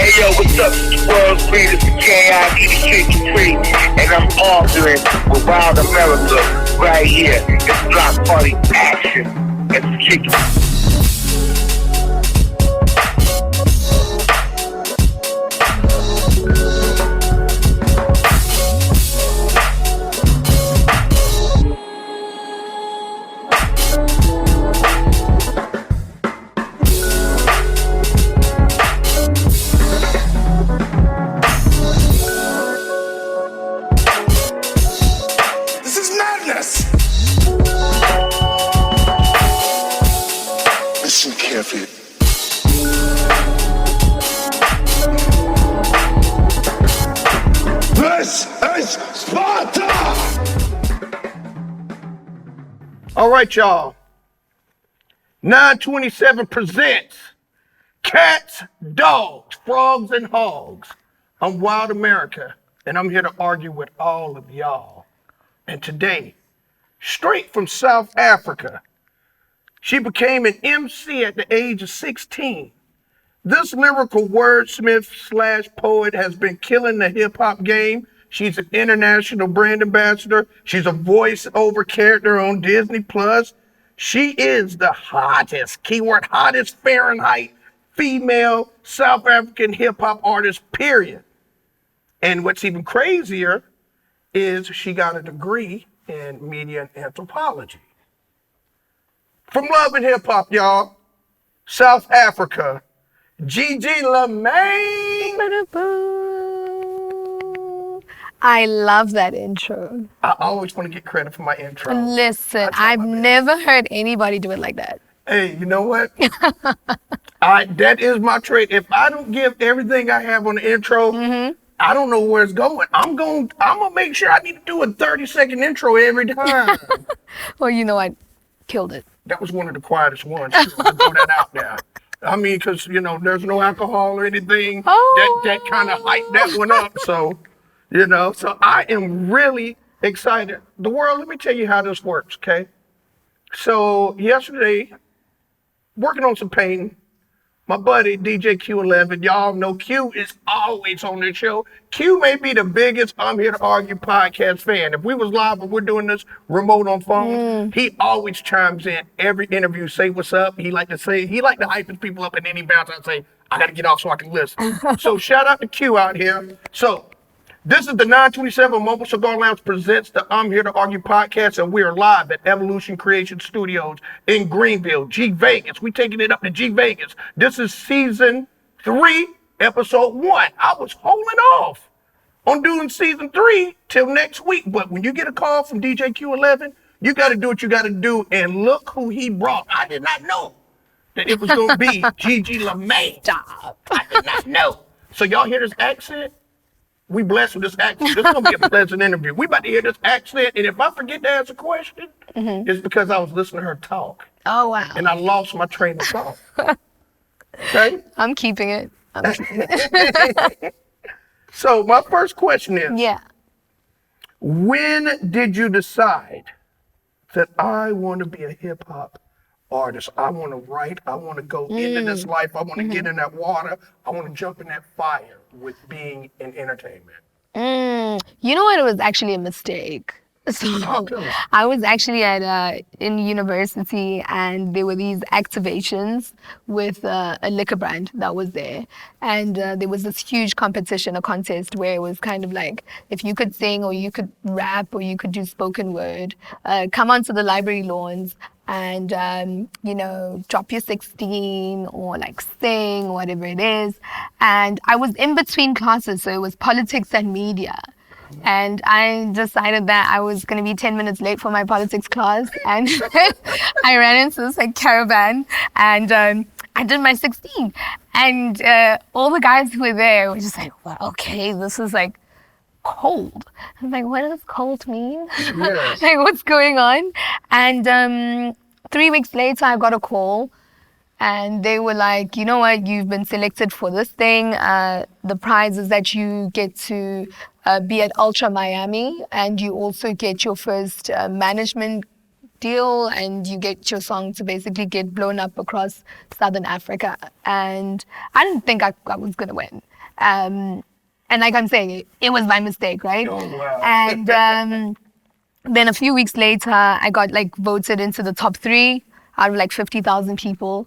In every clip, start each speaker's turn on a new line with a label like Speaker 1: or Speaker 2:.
Speaker 1: Hey yo, what's up? It's the world's greatest KIG63, and I'm arguing with Wild America right here. It's Block Party Action. Let's kick it.
Speaker 2: Listen carefully. This is Sparta!
Speaker 3: All right, y'all. 927 presents Cats, Dogs, Frogs, and Hogs. I'm Wild America, and I'm here to argue with all of y'all. And today, straight from South Africa, she became an MC at the age of 16. This lyrical wordsmith / poet has been killing the hip hop game. She's an international brand ambassador. She's a voiceover character on Disney Plus. She is the hottest, keyword hottest Fahrenheit, female South African hip hop artist, period. And what's even crazier is she got a degree in media and anthropology. From Love and Hip Hop, y'all, South Africa, GiGi Lamayne.
Speaker 4: I love that intro.
Speaker 3: I always want to get credit for my intro.
Speaker 4: Listen, I've never heard anybody do it like that.
Speaker 3: Hey, you know what? That is my trait. If I don't give everything I have on the intro, I don't know where it's going. I'm gonna make sure I need to do a 30-second intro every time.
Speaker 4: Well, you know, I killed it.
Speaker 3: That was one of the quietest ones. I'll throw that out there. I mean, because, you know, there's no alcohol or anything. That kind of hyped that one up. So, you know, so I am really excited. The world, let me tell you how this works, okay? So yesterday, working on some painting, my buddy, DJ Q11, y'all know Q is always on this show. Q may be the biggest I'm Here to Argue podcast fan. If we was live and we're doing this remote on phone, he always chimes in every interview, say what's up. He like to hype his people up, and then he bounces and say, I got to get off so I can listen. So shout out to Q out here. So this is the 927 Mobile Cigar Lounge presents the I'm Here to Argue podcast, and we are live at Evolution Creation Studios in Greenville, G Vegas. We taking it up to G Vegas. This is season 3, episode 1. I was holding off on doing season 3 till next week, but when you get a call from DJ Q11, you got to do what you got to do, and look who he brought. I did not know that it was going to be GiGi Lamayne.
Speaker 4: Stop.
Speaker 3: I did not know. So y'all hear this accent? We blessed with this accent. This is going to be a pleasant interview. We about to hear this accent, and if I forget to ask a question, it's because I was listening to her talk.
Speaker 4: Oh, wow.
Speaker 3: And I lost my train of thought. Okay?
Speaker 4: I'm keeping it.
Speaker 3: So my first question is,
Speaker 4: Yeah.
Speaker 3: when did you decide that I want to be a hip-hop artist? I want to write. I want to go into this life. I want to get in that water. I want to jump in that fire with being in entertainment.
Speaker 4: You know what? It was actually a mistake. So I was actually in university, and there were these activations with a liquor brand that was there. And there was this huge competition, a contest where it was kind of like, if you could sing or you could rap or you could do spoken word, come onto the library lawns and, you know, drop your 16 or like sing, whatever it is. And I was in between classes, so it was politics and media. And I decided that I was going to be 10 minutes late for my politics class. And I ran into this like caravan, and I did my 16. And all the guys who were there were just like, well, okay, this is like cold. I'm like, what does cold mean?
Speaker 3: Yes.
Speaker 4: Like, what's going on? And 3 weeks later, I got a call. And they were like, you know what, you've been selected for this thing. The prize is that you get to be at Ultra Miami, and you also get your first management deal, and you get your song to basically get blown up across Southern Africa. And I didn't think I was going to win. And like I'm saying, it was my mistake, right?
Speaker 3: Oh, wow.
Speaker 4: And then a few weeks later, I got like voted into the top 3 out of like 50,000 people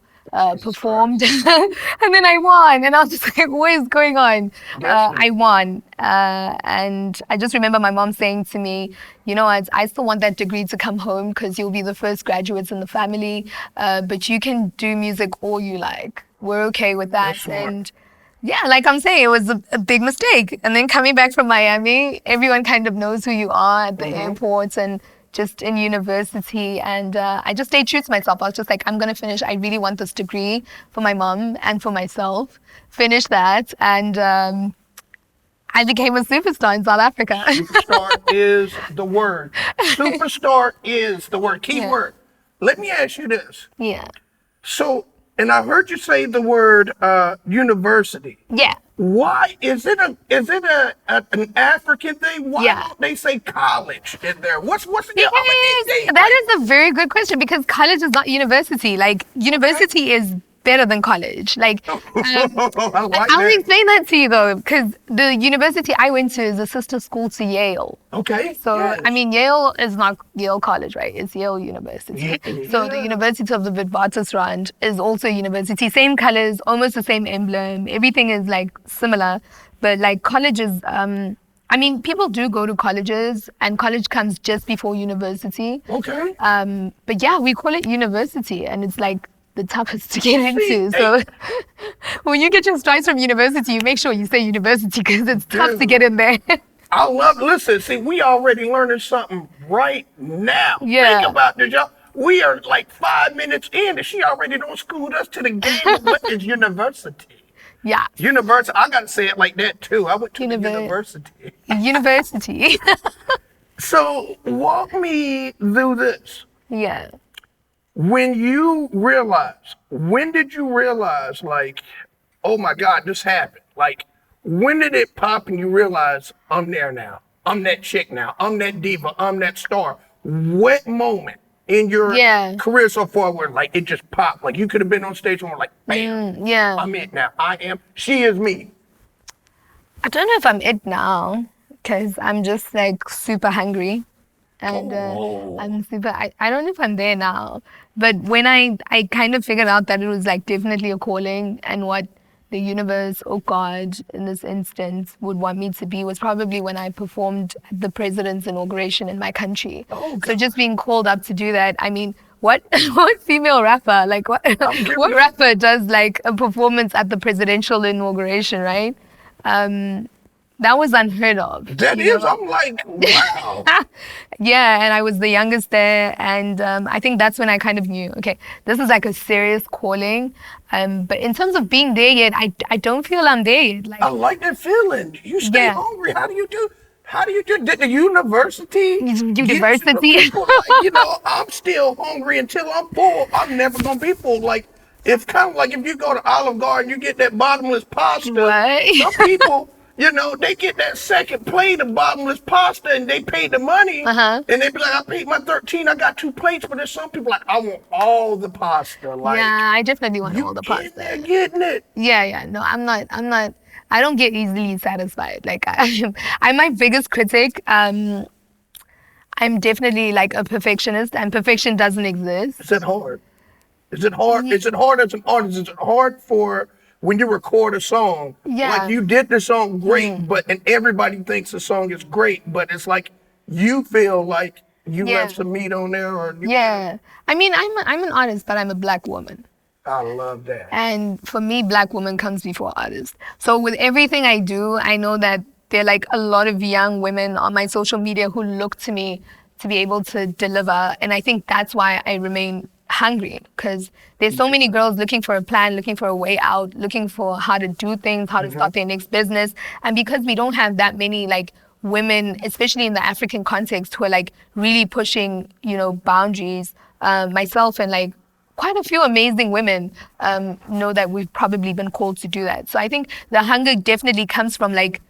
Speaker 4: performed. And then I won. And I was just like, what is going on? I won. And I just remember my mom saying to me, you know what, I still want that degree to come home because you'll be the first graduates in the family. But you can do music all you like. We're okay with that. And yeah, like I'm saying, it was a big mistake. And then coming back from Miami, everyone kind of knows who you are at the airports and just in university. And I just stayed true to myself. I was just like, I'm going to finish. I really want this degree for my mom and for myself. Finish that. And I became a superstar in South Africa.
Speaker 3: Superstar is the word. Superstar is the word. Key word. Let me ask you this.
Speaker 4: Yeah.
Speaker 3: So, and I heard you say the word university.
Speaker 4: Yeah.
Speaker 3: Why is it an African thing? Why don't they say college in there? What's the
Speaker 4: that is a very good question because college is not university. Like university is better than college. Like I'll explain that to you though, because the university I went to is a sister school to Yale.
Speaker 3: Okay.
Speaker 4: So I mean, Yale is not Yale College, right? It's Yale University. So the University of the Witwatersrand is also a university. Same colors, almost the same emblem. Everything is like similar, but like colleges. I mean, people do go to colleges, and college comes just before university.
Speaker 3: Okay.
Speaker 4: But yeah, we call it university, and it's like the toughest to get into. So when you get your stripes from university, you make sure you say university because it's tough to get in there.
Speaker 3: Listen, see, we already learning something right now.
Speaker 4: Yeah.
Speaker 3: Think about this, y'all. We are like 5 minutes in and she already done schooled us to the game of what is university.
Speaker 4: Yeah.
Speaker 3: University, I got to say it like that too. I went to the university.
Speaker 4: University.
Speaker 3: So walk me through this.
Speaker 4: Yeah.
Speaker 3: When did you realize, like, oh my God, this happened? Like, when did it pop and you realize, I'm there now. I'm that chick now. I'm that diva. I'm that star. What moment in your career so far where, like, it just popped? Like, you could have been on stage and were like, bam, I'm it now. She is me.
Speaker 4: I don't know if I'm it now because I'm just, like, super hungry. And I'm super, I don't know if I'm there now, but when I kind of figured out that it was like definitely a calling and what the universe or God in this instance would want me to be was probably when I performed at the president's inauguration in my country. So just being called up to do that, I mean, what female rapper, like what rapper does like a performance at the presidential inauguration, right? That was unheard of.
Speaker 3: That is, I'm like, wow.
Speaker 4: Yeah, and I was the youngest there, and I think that's when I kind of knew, okay, this is like a serious calling. But in terms of being there yet, I don't feel I'm there yet. Like, I
Speaker 3: like that feeling. You stay hungry. How do you do? Did the university? I'm still hungry until I'm full. I'm never gonna be full. Like, it's kind of like if you go to Olive Garden, you get that bottomless pasta.
Speaker 4: What?
Speaker 3: Some people, they get that second plate of bottomless pasta and they pay the money. And they be like, I paid my $13, I got 2 plates. But there's some people like, I want all the pasta. Like,
Speaker 4: yeah, I definitely want all the pasta.
Speaker 3: They're getting it.
Speaker 4: Yeah. No, I'm not. I don't get easily satisfied. Like, I'm my biggest critic. I'm definitely like a perfectionist, and perfection doesn't exist.
Speaker 3: Is it hard? Is it hard? Is it hard as an artist? Is it hard for when you record a song?
Speaker 4: Yeah.
Speaker 3: Like, you did the song great, and everybody thinks the song is great, but it's like you feel like you left some meat on there, or
Speaker 4: I mean, I'm an artist, but I'm a Black woman.
Speaker 3: I love that.
Speaker 4: And for me, Black woman comes before artist. So with everything I do, I know that there are like a lot of young women on my social media who look to me to be able to deliver. And I think that's why I remain hungry, because there's so many girls looking for a plan, looking for a way out, looking for how to do things, how to start their next business. And because we don't have that many like women, especially in the African context, who are like really pushing, boundaries, myself and like quite a few amazing women know that we've probably been called to do that. So I think the hunger definitely comes from like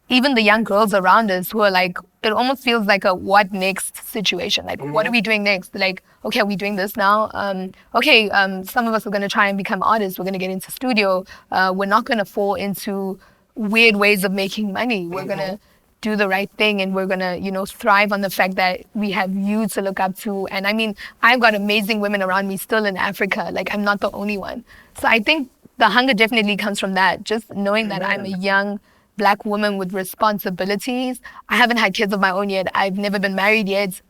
Speaker 4: even the young girls around us who are like, it almost feels like a what next situation. Like, what are we doing next? Like, okay, are we doing this now? Some of us are going to try and become artists. We're going to get into studio. We're not going to fall into weird ways of making money. We're going to do the right thing, and we're going to, thrive on the fact that we have you to look up to. And I mean, I've got amazing women around me still in Africa. Like, I'm not the only one. So I think the hunger definitely comes from that. Just knowing that I'm a young Black woman with responsibilities. I haven't had kids of my own yet. I've never been married yet.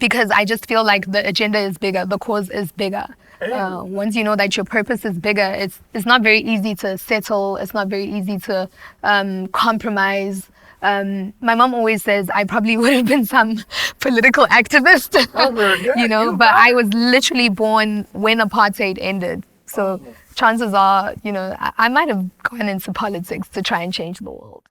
Speaker 4: Because I just feel like the agenda is bigger, the cause is bigger. Once you know that your purpose is bigger, it's not very easy to settle. It's not very easy to compromise. My mom always says I probably would have been some political activist, but I was literally born when apartheid ended. So chances are, I might have gone into politics to try and change the world.